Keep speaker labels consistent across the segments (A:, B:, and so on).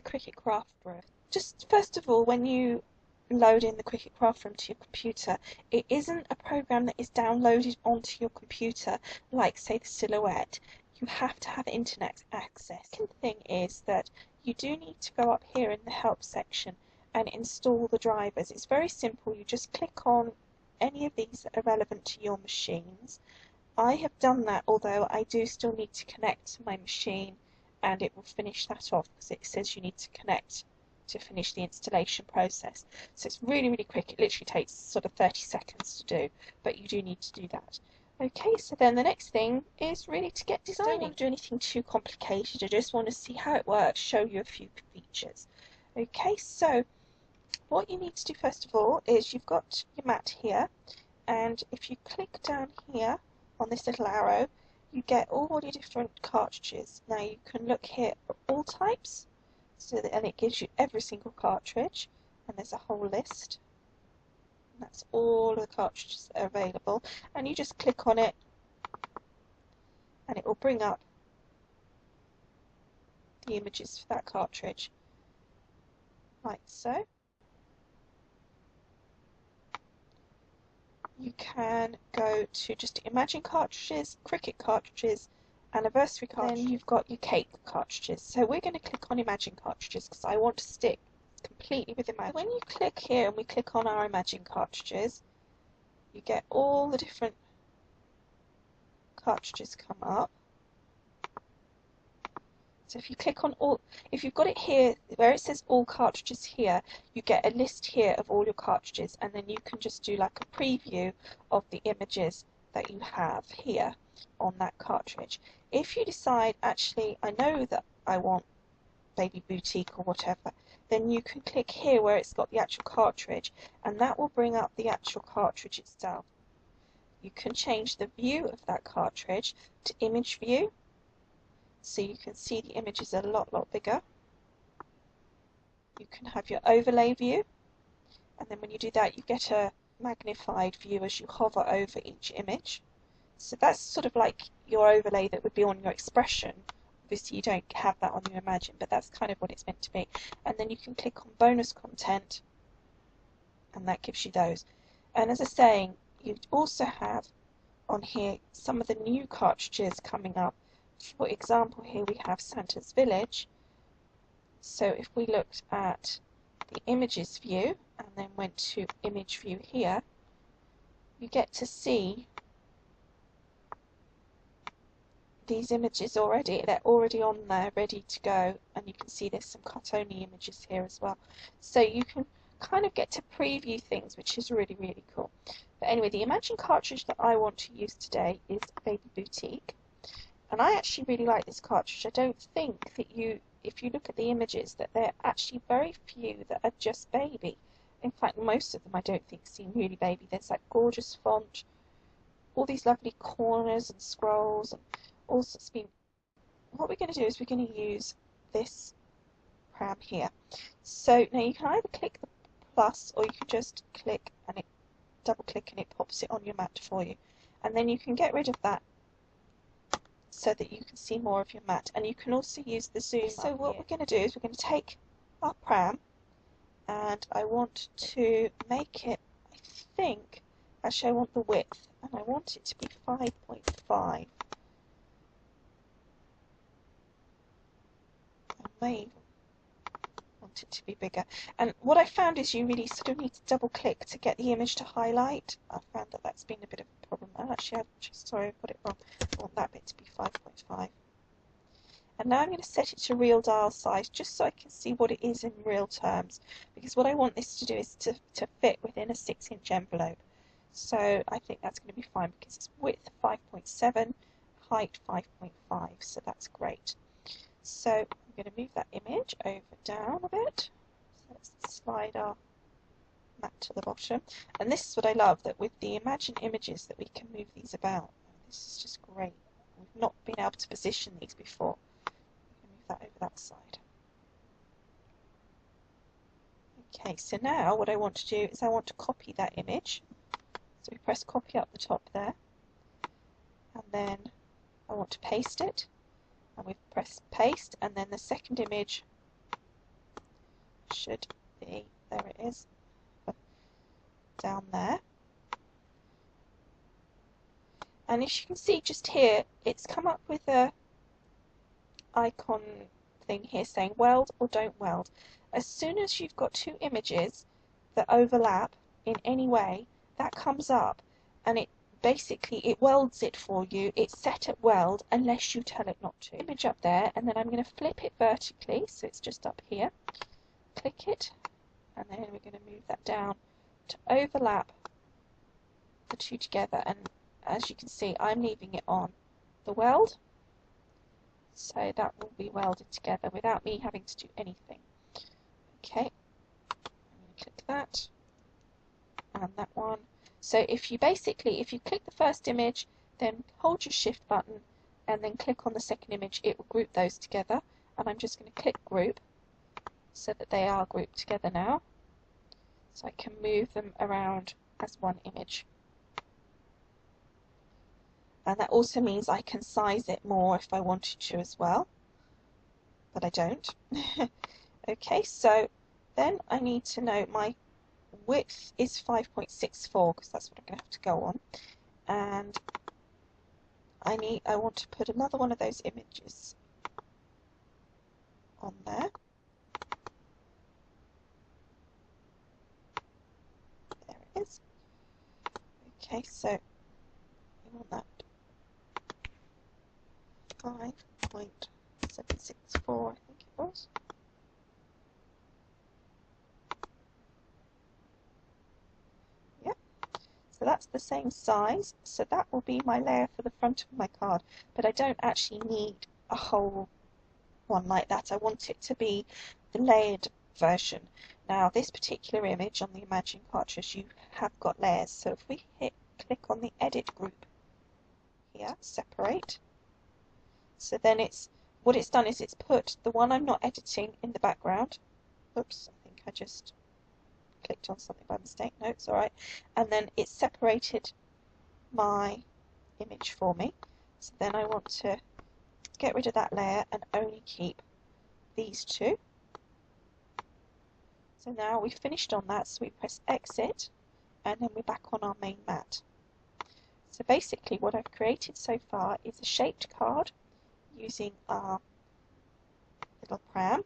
A: Cricut Craft Room. Just first of all, when you load in the Cricut Craft Room to your computer, it isn't a program that is downloaded onto your computer like, say, the Silhouette. You have to have internet access. The second thing is that you do need to go up here in the Help section and install the drivers. It's very simple. You just click on any of these that are relevant to your machines. I have done that, although I do still need to connect to my machine, and it will finish that off because it says you need to connect to finish the installation process. So it's really, really quick. It literally takes sort of 30 seconds to do, but you do need to do that. Okay, so then the next thing is really to get designing. I don't want to do anything too complicated. I just want to see how it works, show you a few features. Okay, so what you need to do first of all is you've got your mat here, and if you click down here on this little arrow, you get all your different cartridges. Now you can look here at all types, and it gives you every single cartridge, and there's a whole list. And that's all of the cartridges that are available, and you just click on it and it will bring up the images for that cartridge, like so. You can go to just Imagine cartridges, Cricut cartridges, Anniversary cartridges. Then you've got your Cake cartridges. So we're going to click on Imagine cartridges because I want to stick completely with Imagine. When you click here and we click on our Imagine cartridges, you get all the different cartridges come up. So if you click on all, if you've got it here where it says all cartridges here, you get a list here of all your cartridges, and then you can just do like a preview of the images that you have here on that cartridge. If you decide, actually, I know that I want Baby Boutique or whatever, then you can click here where it's got the actual cartridge, and that will bring up the actual cartridge itself. You can change the view of that cartridge to image view, so you can see the images a lot bigger. You can have your overlay view, and then when you do that you get a magnified view as you hover over each image. So that's sort of like your overlay that would be on your Expression. Obviously you don't have that on your Imagine, but that's kind of what it's meant to be. And then you can click on bonus content, and that gives you those. And as I was saying, you also have on here some of the new cartridges coming up. For example, here we have Santa's Village. So if we looked at the images view and then went to image view here, you get to see these images already. They're already on there, ready to go, and you can see there's some cut-only images here as well. So you can kind of get to preview things, which is really, really cool. But anyway, the Imagine cartridge that I want to use today is Baby Boutique. And I actually really like this cartridge. I don't think that if you look at the images, that there are actually very few that are just baby. In fact, most of them I don't think seem really baby. There's that gorgeous font, all these lovely corners and scrolls, and all sorts of. What we're going to do is we're going to use this pram here. So now you can either click the plus, or you can just click and double click and it pops it on your mat for you. And then you can get rid of that, so that you can see more of your mat, and you can also use the zoom. So what we're going to do is we're going to take our pram, and I want to make it, I think, actually I want the width, and I want it to be 5.5. I may even want it to be bigger. And what I found is you really sort of need to double click to get the image to highlight. I found that that's been a bit of a problem. And actually, sorry, I've got it wrong. I want that bit to be 5.5. And now I'm going to set it to real dial size, just so I can see what it is in real terms. Because what I want this to do is to fit within a 6-inch envelope. So I think that's going to be fine, because it's width 5.7, height 5.5. So that's great. So I'm going to move that image over down a bit. So let's slide our mat to the bottom. And this is what I love, that with the Imagine images that we can move these about. This is just great. We've not been able to position these before. Move that over that side. Okay, so now what I want to do is I want to copy that image. So we press copy up the top there, and then I want to paste it, and we've pressed paste, and then the second image should be, there it is, down there. And as you can see just here, it's come up with a icon thing here saying weld or don't weld. As soon as you've got two images that overlap in any way, that comes up and it basically it welds it for you. It's set at weld unless you tell it not to. Image up there, and then I'm going to flip it vertically so it's just up here. Click it, and then we're going to move that down to overlap the two together, and as you can see I'm leaving it on the weld, so that will be welded together without me having to do anything. Okay, I'm going to click that and that one. So if you click the first image, then hold your shift button and then click on the second image, it will group those together, and I'm just going to click group so that they are grouped together now, so I can move them around as one image. And that also means I can size it more if I wanted to as well, but I don't. Okay, so then I need to know my width is 5.64 because that's what I'm going to have to go on, and I want to put another one of those images on there. There it is. Okay, so I want that 5.764, I think it was. Yep. So that's the same size, so that will be my layer for the front of my card, but I don't actually need a whole one like that. I want it to be the layered version. Now this particular image on the Imagine cartridge, you have got layers, so if we click on the edit group here, separate, so then what it's done is it's put the one I'm not editing in the background. Oops, I think I just clicked on something by mistake. No, it's alright. And then it's separated my image for me. So then I want to get rid of that layer and only keep these two. So now we've finished on that, so we press exit and then we're back on our main mat. So basically what I've created so far is a shaped card using our little pram,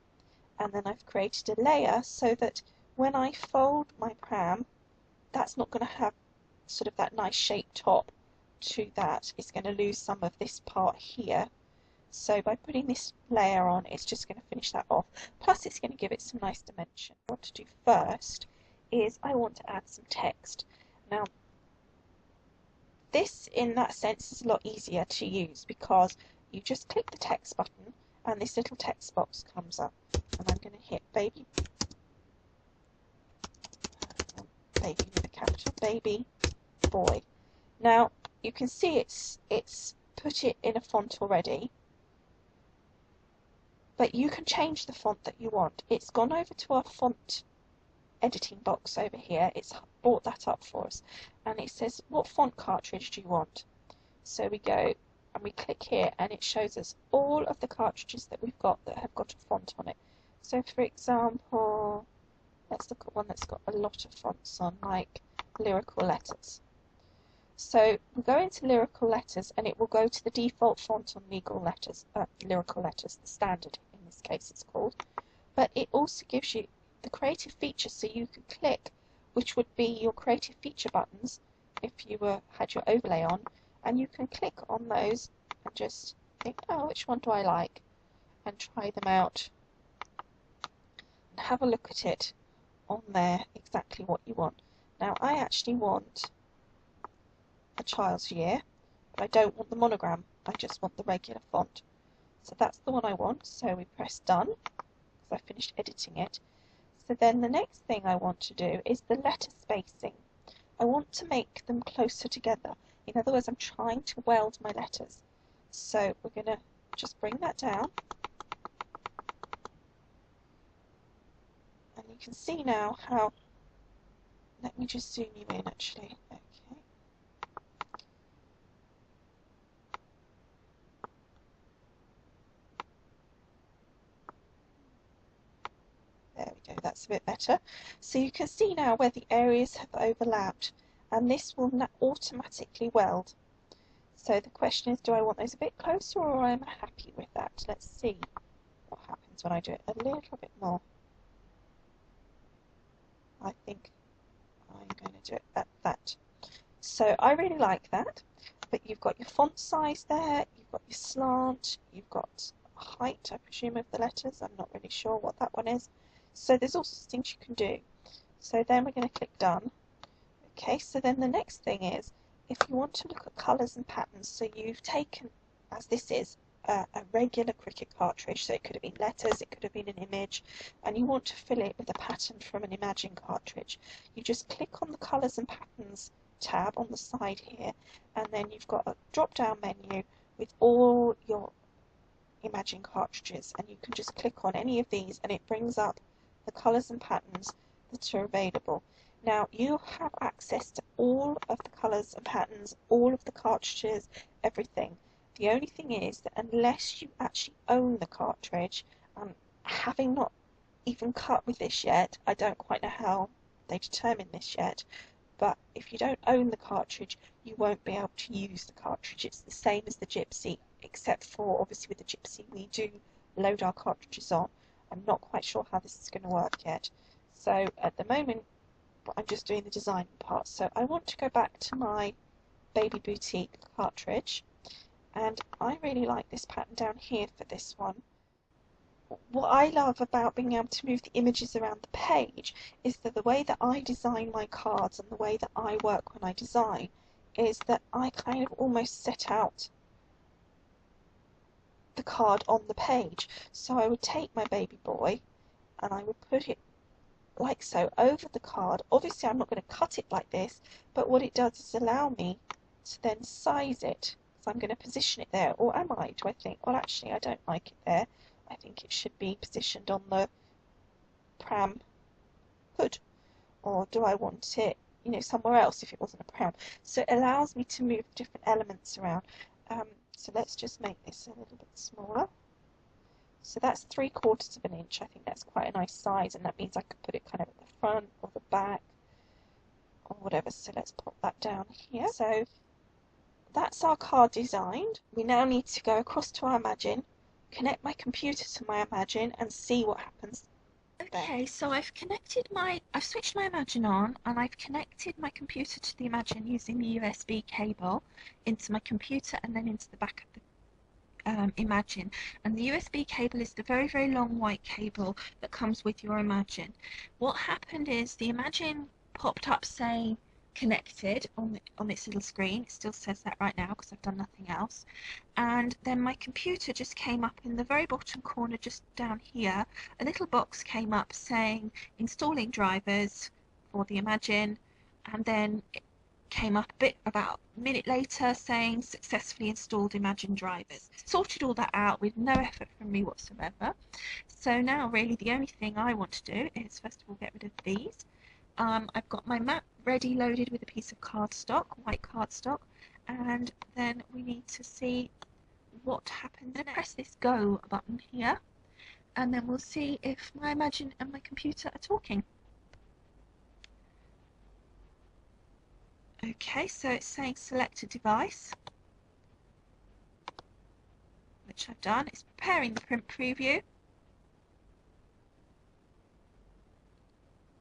A: and then I've created a layer so that when I fold my pram, that's not going to have sort of that nice shaped top to that. It's going to lose some of this part here. So by putting this layer on, it's just going to finish that off. Plus it's going to give it some nice dimension. What I want to do first is I want to add some text. Now this in that sense is a lot easier to use because you just click the text button and this little text box comes up, and I'm going to hit baby with a capital, baby boy. Now you can see it's put it in a font already, but you can change the font that you want. It's gone over to our font editing box over here. It's brought that up for us, and it says what font cartridge do you want. So we go and we click here and it shows us all of the cartridges that we've got that have got a font on it. So for example, let's look at one that's got a lot of fonts on, like Lyrical Letters. So we'll go into Lyrical Letters and it will go to the default font on Lyrical Letters, the standard in this case it's called. But it also gives you the creative features, so you can click which would be your creative feature buttons if you had your overlay on, and you can click on those and just think, oh, which one do I like, and try them out and have a look at it on there, exactly what you want. Now I actually want a child's year, but I don't want the monogram, I just want the regular font. So that's the one I want, so we press done because I finished editing it. So then the next thing I want to do is the letter spacing. I want to make them closer together. In other words, I'm trying to weld my letters. So we're going to just bring that down. And you can see now how, let me just zoom you in actually. Okay. There we go, that's a bit better. So you can see now where the areas have overlapped, and this will automatically weld. So the question is, do I want those a bit closer, or am I happy with that? Let's see what happens when I do it a little bit more. I think I'm going to do it at that. So I really like that. But you've got your font size there, you've got your slant, you've got height, I presume, of the letters. I'm not really sure what that one is. So there's all sorts of things you can do. So then we're going to click done. Okay, so then the next thing is, if you want to look at colours and patterns, so you've taken, as this is, a regular Cricut cartridge, so it could have been letters, it could have been an image, and you want to fill it with a pattern from an Imagine cartridge. You just click on the colours and patterns tab on the side here, and then you've got a drop down menu with all your Imagine cartridges, and you can just click on any of these and it brings up the colours and patterns that are available. Now you have access to all of the colours and patterns, all of the cartridges, everything. The only thing is that unless you actually own the cartridge, having not even cut with this yet, I don't quite know how they determine this yet, but if you don't own the cartridge, you won't be able to use the cartridge. It's the same as the Gypsy, except for obviously with the Gypsy we do load our cartridges on. I'm not quite sure how this is going to work yet. So at the moment I'm just doing the designing part. So I want to go back to my Baby Boutique cartridge, and I really like this pattern down here for this one. What I love about being able to move the images around the page is that the way that I design my cards and the way that I work when I design is that I kind of almost set out the card on the page. So I would take my baby boy and I would put it like so over the card. Obviously I'm not going to cut it like this, but what it does is allow me to then size it. So I'm going to position it there, or am I? Do I think, well actually I don't like it there. I think it should be positioned on the pram hood, or do I want it, you know, somewhere else if it wasn't a pram? So it allows me to move different elements around. So let's just make this a little bit smaller. So that's 3/4 of an inch. I think that's quite a nice size, and that means I could put it kind of at the front or the back or whatever. So let's pop that down here. So that's our card designed. We now need to go across to our Imagine, connect my computer to my Imagine, and see what happens. Okay, so I've switched my Imagine on, and I've connected my computer to the Imagine using the USB cable into my computer and then into the back of the Imagine. And the USB cable is the very, very long white cable that comes with your Imagine. What happened is the Imagine popped up saying connected on its little screen. It still says that right now because I've done nothing else. And then my computer just came up in the very bottom corner, just down here. A little box came up saying installing drivers for the Imagine, and then it came up about a minute later saying successfully installed Imagine drivers. Sorted all that out with no effort from me whatsoever. So now really the only thing I want to do is first of all get rid of these. I've got my map ready loaded with a piece of cardstock, white cardstock, and then we need to see what happens. I'm going to press this go button here, and then we'll see if my Imagine and my computer are talking. Okay, so it's saying select a device, which I've done. It's preparing the print preview.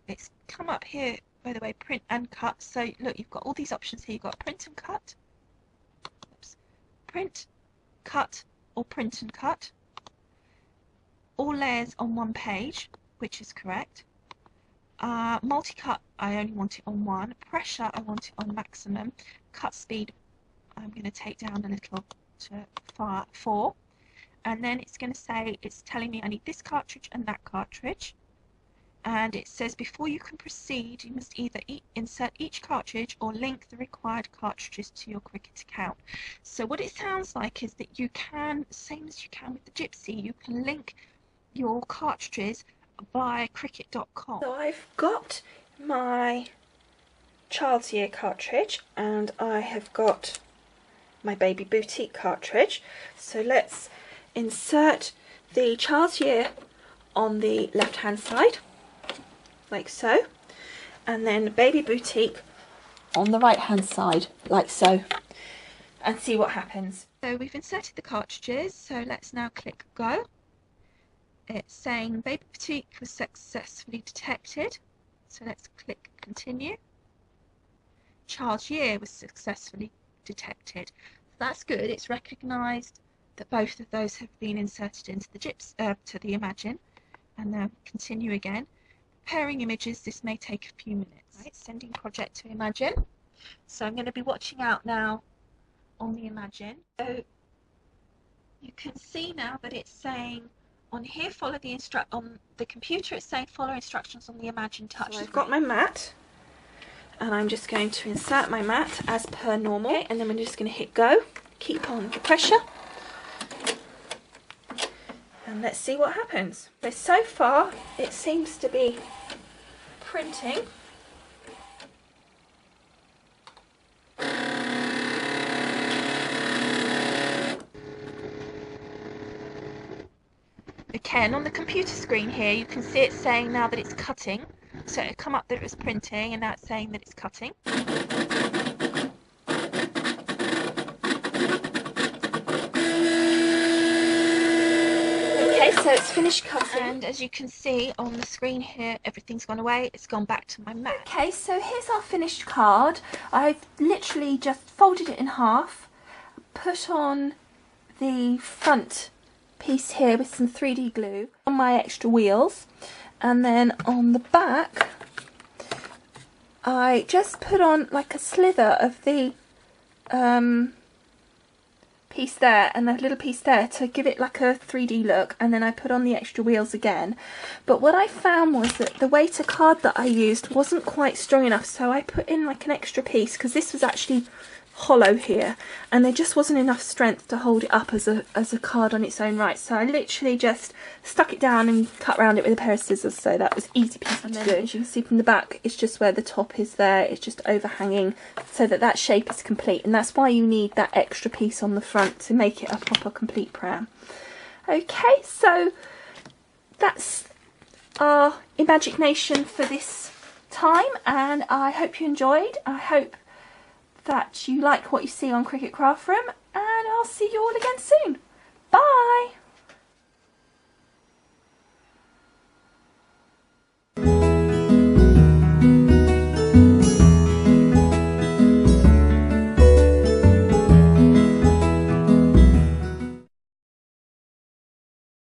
A: It's come up here, by the way, print and cut. So look, you've got all these options here. You've got print and cut. Oops. Print, cut, or print and cut. All layers on one page, which is correct. Multi-cut, I only want it on one. Pressure, I want it on maximum. Cut speed, I'm going to take down a little to 4. And then it's going to say, it's telling me I need this cartridge and that cartridge. And it says before you can proceed, you must either insert each cartridge or link the required cartridges to your Cricut account. So what it sounds like is that you can, same as you can with the Gypsy, you can link your cartridges via Cricut.com. So I've got my Child's Year cartridge and I have got my Baby Boutique cartridge. So let's insert the Child's Year on the left hand side. like so, and then Baby Boutique on the right hand side like so, and see what happens. So we've inserted the cartridges, so let's now click go. It's saying Baby Boutique was successfully detected, so let's click continue. Child's year was successfully detected. That's good, it's recognised that both of those have been inserted into the to the Imagine. And now continue again. Pairing images, this may take a few minutes. Right, sending project to Imagine. So I'm going to be watching out now on the Imagine. So you can see now that it's saying on here, on the computer it's saying follow instructions on the Imagine touch. So I've got my mat, and I'm just going to insert my mat as per normal, okay, and then we're just going to hit go, keep on the pressure, and let's see what happens. So far it seems to be printing. Okay, and on the computer screen here you can see it saying now that it's cutting. So it come up that it was printing, and now it's saying that it's cutting. Okay, so it's finished cutting, and as you can see on the screen here, everything's gone away. It's gone back to my mat. Okay, so here's our finished card. I've literally just folded it in half, put on the front piece here with some 3D glue on my extra wheels, and then on the back I just put on like a slither of the piece there and a little piece there to give it like a 3D look, and then I put on the extra wheels again. But what I found was that the weight of card that I used wasn't quite strong enough, so I put in like an extra piece, because this was actually hollow here and there just wasn't enough strength to hold it up as a card on its own right, so I literally just stuck it down and cut around it with a pair of scissors, so that was easy peasy to do. As you can see from the back, it's just where the top is there, it's just overhanging so that that shape is complete, and that's why you need that extra piece on the front to make it a proper complete pram. Okay, so that's our Imagination for this time, and I hope you enjoyed. I hope that you like what you see on Cricut Craft Room, and I'll see you all again soon. Bye!